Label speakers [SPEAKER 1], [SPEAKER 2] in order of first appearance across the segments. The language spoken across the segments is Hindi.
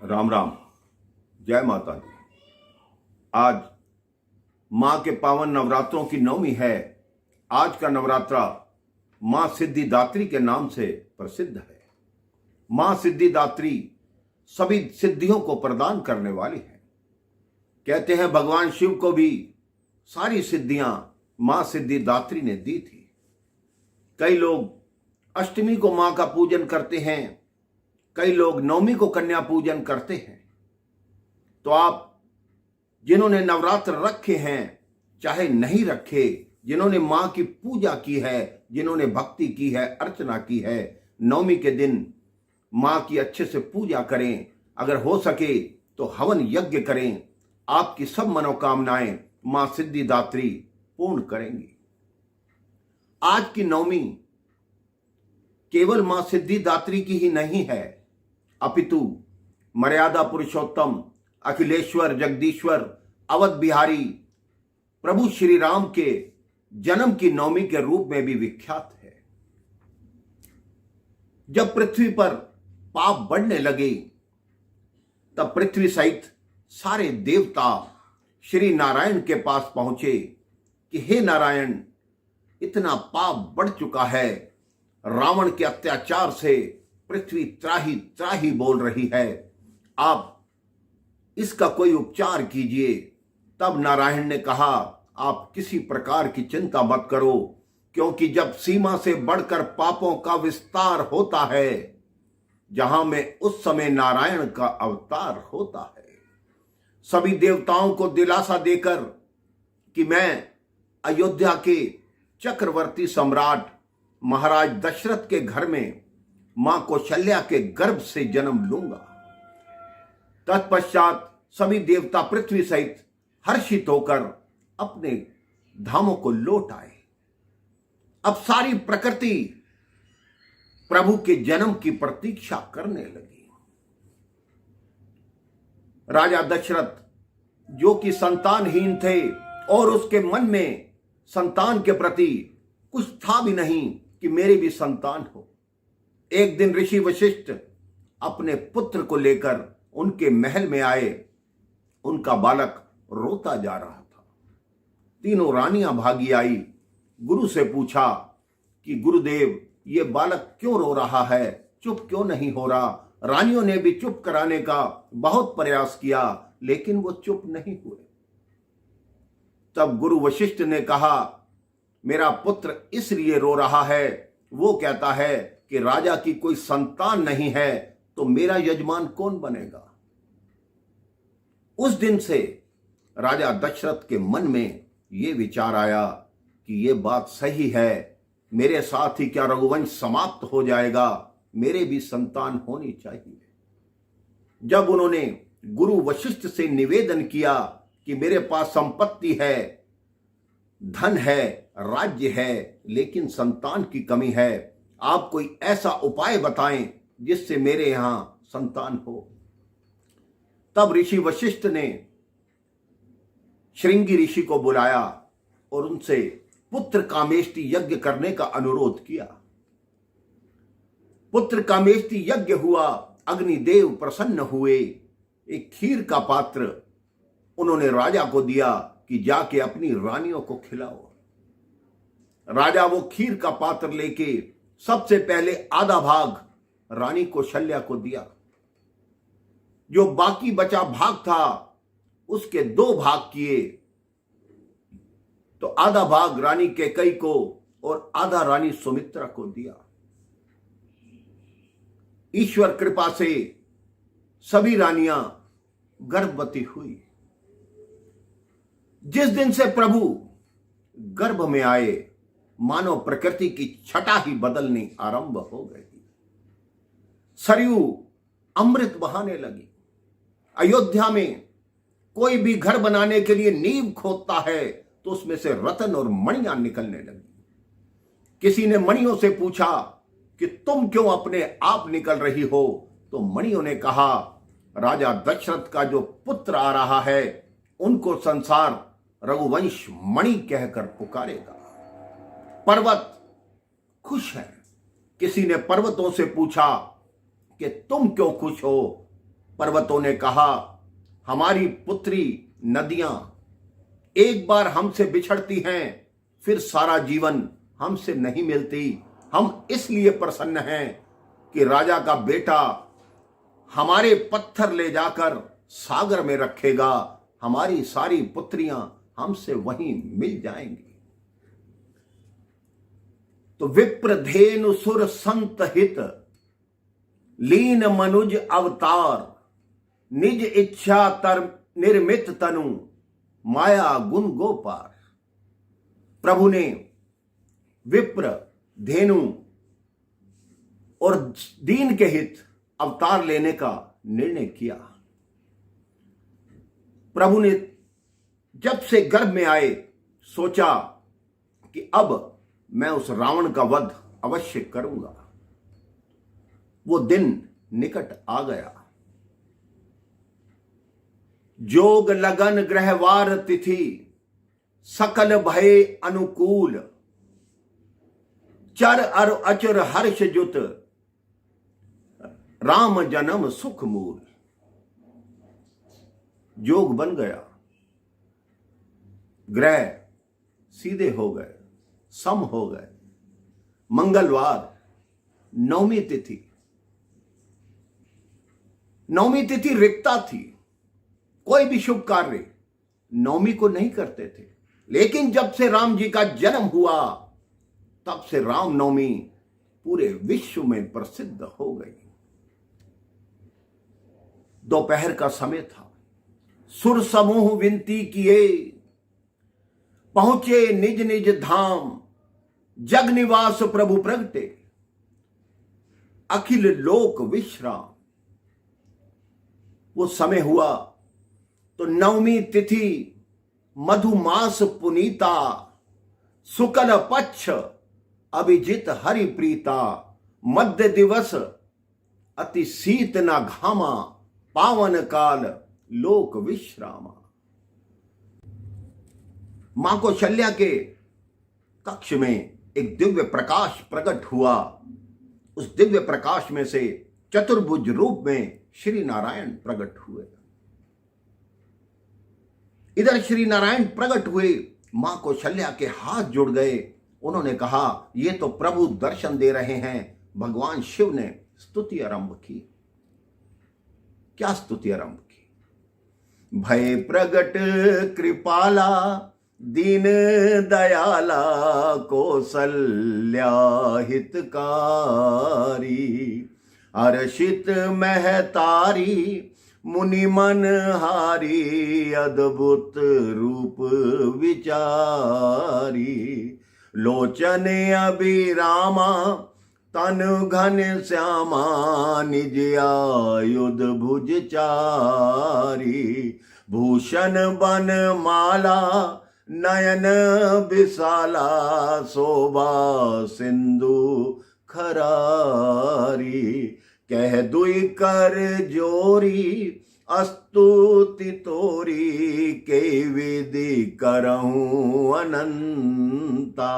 [SPEAKER 1] राम राम। जय माता दी। आज मां के पावन नवरात्रों की नवमी है। आज का नवरात्रा मां सिद्धिदात्री के नाम से प्रसिद्ध है। मां सिद्धिदात्री सभी सिद्धियों को प्रदान करने वाली है। कहते हैं भगवान शिव को भी सारी सिद्धियां मां सिद्धिदात्री ने दी थी। कई लोग अष्टमी को मां का पूजन करते हैं, कई लोग नवमी को कन्या पूजन करते हैं। तो आप जिन्होंने नवरात्र रखे हैं, चाहे नहीं रखे, जिन्होंने मां की पूजा की है, जिन्होंने भक्ति की है, अर्चना की है, नवमी के दिन मां की अच्छे से पूजा करें। अगर हो सके तो हवन यज्ञ करें। आपकी सब मनोकामनाएं मां सिद्धिदात्री पूर्ण करेंगी। आज की नवमी केवल मां सिद्धिदात्री की ही नहीं है, अपितु मर्यादा पुरुषोत्तम अखिलेश्वर जगदीश्वर अवध बिहारी प्रभु श्री राम के जन्म की नवमी के रूप में भी विख्यात है। जब पृथ्वी पर पाप बढ़ने लगे तब पृथ्वी सहित सारे देवता श्री नारायण के पास पहुंचे कि हे नारायण, इतना पाप बढ़ चुका है, रावण के अत्याचार से पृथ्वी त्राही त्राही बोल रही है, आप इसका कोई उपचार कीजिए। तब नारायण ने कहा, आप किसी प्रकार की चिंता मत करो, क्योंकि जब सीमा से बढ़कर पापों का विस्तार होता है, जहां में उस समय नारायण का अवतार होता है। सभी देवताओं को दिलासा देकर कि मैं अयोध्या के चक्रवर्ती सम्राट महाराज दशरथ के घर में मां कौशल्या के गर्भ से जन्म लूंगा। तत्पश्चात सभी देवता पृथ्वी सहित हर्षित होकर अपने धामों को लौट आए। अब सारी प्रकृति प्रभु के जन्म की प्रतीक्षा करने लगी। राजा दशरथ जो कि संतानहीन थे और उसके मन में संतान के प्रति कुछ था भी नहीं कि मेरे भी संतान हो, एक दिन ऋषि वशिष्ठ अपने पुत्र को लेकर उनके महल में आए। उनका बालक रोता जा रहा था। तीनों रानियां भागी आई, गुरु से पूछा कि गुरुदेव, ये बालक क्यों रो रहा है, चुप क्यों नहीं हो रहा। रानियों ने भी चुप कराने का बहुत प्रयास किया, लेकिन वो चुप नहीं हुए। तब गुरु वशिष्ठ ने कहा, मेरा पुत्र इसलिए रो रहा है, वो कहता है कि राजा की कोई संतान नहीं है, तो मेरा यजमान कौन बनेगा। उस दिन से राजा दशरथ के मन में यह विचार आया कि यह बात सही है, मेरे साथ ही क्या रघुवंश समाप्त हो जाएगा, मेरे भी संतान होनी चाहिए। जब उन्होंने गुरु वशिष्ठ से निवेदन किया कि मेरे पास संपत्ति है, धन है, राज्य है, लेकिन संतान की कमी है, आप कोई ऐसा उपाय बताएं जिससे मेरे यहां संतान हो। तब ऋषि वशिष्ठ ने श्रृंगी ऋषि को बुलाया और उनसे पुत्र कामेष्टि यज्ञ करने का अनुरोध किया। पुत्र कामेष्टि यज्ञ हुआ, अग्निदेव प्रसन्न हुए। एक खीर का पात्र उन्होंने राजा को दिया कि जाके अपनी रानियों को खिलाओ। राजा वो खीर का पात्र लेके सबसे पहले आधा भाग रानी कौशल्या को दिया। जो बाकी बचा भाग था उसके 2 भाग किए, तो आधा भाग रानी कैकेयी को और आधा रानी सुमित्रा को दिया। ईश्वर कृपा से सभी रानियां गर्भवती हुई। जिस दिन से प्रभु गर्भ में आए, मानव प्रकृति की छटा ही बदलनी आरंभ हो गई। सरयू अमृत बहाने लगी। अयोध्या में कोई भी घर बनाने के लिए नींव खोदता है तो उसमें से रत्न और मणियां निकलने लगी। किसी ने मणियों से पूछा कि तुम क्यों अपने आप निकल रही हो, तो मणियों ने कहा, राजा दशरथ का जो पुत्र आ रहा है उनको संसार रघुवंश मणि कहकर पुकारेगा। पर्वत खुश है। किसी ने पर्वतों से पूछा कि तुम क्यों खुश हो, पर्वतों ने कहा, हमारी पुत्री नदियां एक बार हमसे बिछड़ती हैं, फिर सारा जीवन हमसे नहीं मिलती। हम इसलिए प्रसन्न हैं कि राजा का बेटा हमारे पत्थर ले जाकर सागर में रखेगा, हमारी सारी पुत्रियां हमसे वहीं मिल जाएंगी। तो विप्रधेनु सुर संत हित, लीन मनुज अवतार, निज इच्छा तर निर्मित तनु, माया गुण गोपार। प्रभु ने विप्र, धेनु और दीन के हित अवतार लेने का निर्णय किया। प्रभु ने जब से गर्भ में आए सोचा कि अब मैं उस रावण का वध अवश्य करूंगा। वो दिन निकट आ गया। जोग लगन ग्रहवार तिथि, सकल भय अनुकूल, चर अर अचर हर्ष जुत, राम जन्म सुख मूल। जोग बन गया, ग्रह सीधे हो गए, सम हो गए। मंगलवार नवमी तिथि, नवमी तिथि रिक्ता थी। कोई भी शुभ कार्य नवमी को नहीं करते थे, लेकिन जब से राम जी का जन्म हुआ तब से राम नवमी पूरे विश्व में प्रसिद्ध हो गई। दोपहर का समय था। सुर समूह विनती किए, पहुंचे निज निज धाम, जग निवास प्रभु प्रगटे, अखिल लोक विश्राम। वो समय हुआ तो नवमी तिथि मधुमास पुनीता, शुक्ल पक्ष अभिजित हरि प्रीता, मध्य दिवस अति शीत न घामा, पावन काल लोक विश्रामा। मां कौशल्या के कक्ष में एक दिव्य प्रकाश प्रकट हुआ। उस दिव्य प्रकाश में से चतुर्भुज रूप में श्री नारायण प्रकट हुए। इधर श्री नारायण प्रकट हुए, मां कौशल्या के हाथ जुड़ गए। उन्होंने कहा, ये तो प्रभु दर्शन दे रहे हैं। भगवान शिव ने स्तुति आरंभ की। क्या स्तुति आरंभ की? भय प्रगट कृपाला, दीन दयाला, कौसल्या हितकारी, हर्षित महतारी, मुनि मन हारी, अद्भुत रूप विचारी, लोचन अभिरामा, तन घन श्यामा, निज आयुध भुज चारी, भूषण बन माला, नयन विशाला, शोभा सिंधु खरारी, कह दुई कर जोरी, अस्तुति तोरी, के विधि करहूं अनंता,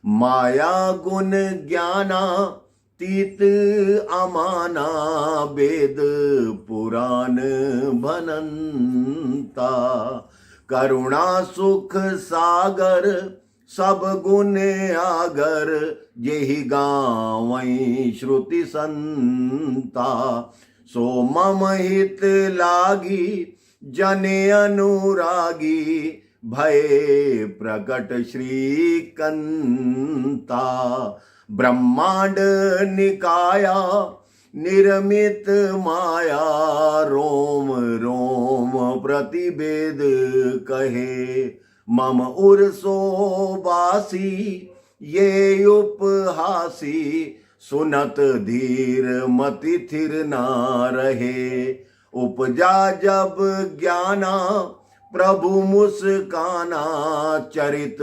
[SPEAKER 1] माया गुण ज्ञाना, तीत अमाना, वेद पुराण भनंता, करुणा सुख सागर, सब गुण आगर, जेहि गावई श्रुति संता, सो मम हित लागी, जने अनुरागी, भय प्रकट श्री कंता, ब्रह्मांड निकाया, निर्मित माया, रोम रोम प्रतिवेद कहे, मम उर्सो बासी, ये उपहासी, सुनत धीर मति थिर ना रहे, उपजा जब ज्ञाना, प्रभु मुस्काना, चरित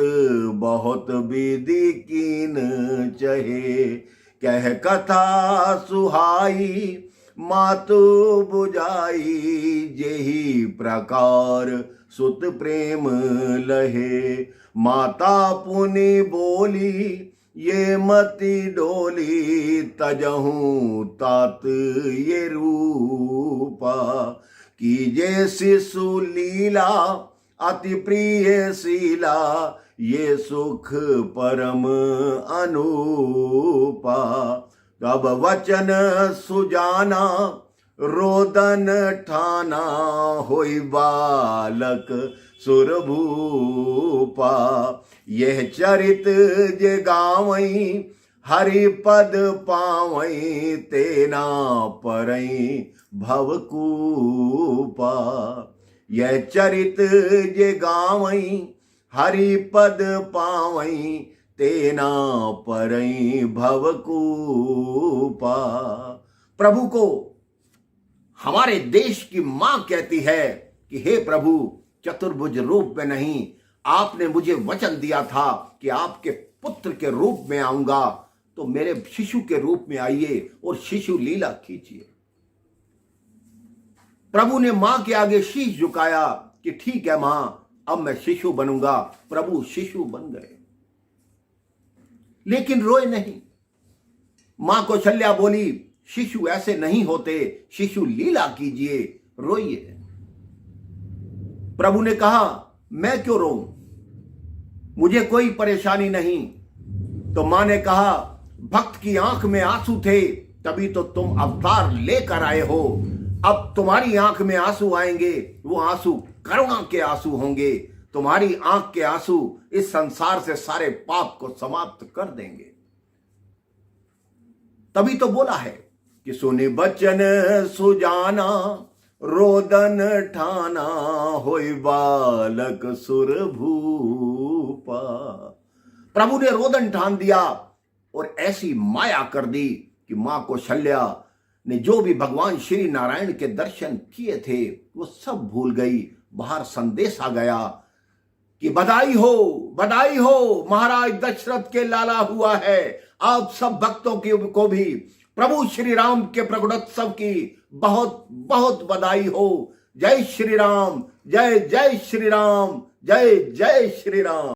[SPEAKER 1] बहुत विधि कीन चहे, कह कथा सुहाई, मातु बुझाई, जेहि प्रकार सुत प्रेम लहे, माता पुनि बोली, ये मति डोली तजहूं तात ये रूपा। कीजे शिशु लीला अति प्रिय शीला, ये सुख परम अनूपा। तब वचन सुजाना रोदन ठाना, होई बालक सुरभूपा। यह चरित जे गावई हरि पद पावई, तेना परई भवकूपा। यह चरित जे गावई हरि पद पावई, तेना परई भवकूपा। प्रभु को हमारे देश की मां कहती है कि हे प्रभु, चतुर्भुज रूप में नहीं, आपने मुझे वचन दिया था कि आपके पुत्र के रूप में आऊंगा, तो मेरे शिशु के रूप में आइए और शिशु लीला खींचिए। प्रभु ने मां के आगे शीश झुकाया कि ठीक है मां, अब मैं शिशु बनूंगा। प्रभु शिशु बन गए, लेकिन रोए नहीं। मां कौशल्या बोली, शिशु ऐसे नहीं होते, शिशु लीला कीजिए, रोइए। प्रभु ने कहा, मैं क्यों रोऊं, मुझे कोई परेशानी नहीं। तो मां ने कहा, भक्त की आंख में आंसू थे, तभी तो तुम अवतार लेकर आए हो। अब तुम्हारी आंख में आंसू आएंगे, वो आंसू करुणा के आंसू होंगे। तुम्हारी आंख के आंसू इस संसार से सारे पाप को समाप्त कर देंगे। तभी तो बोला है कि सुनि बचन सुजाना रोदन ठाना, होई बालक सुरभूपा। प्रभु ने रोदन ठान दिया और ऐसी माया कर दी कि मां कौशल्या ने जो भी भगवान श्री नारायण के दर्शन किए थे वो सब भूल गई। बाहर संदेश आ गया कि बधाई हो, महाराज दशरथ के लाला हुआ है। आप सब भक्तों को भी प्रभु श्री राम के प्रकटोत्सव की बहुत बहुत बधाई हो। जय श्री राम, जय जय श्री राम, जय जय श्री राम।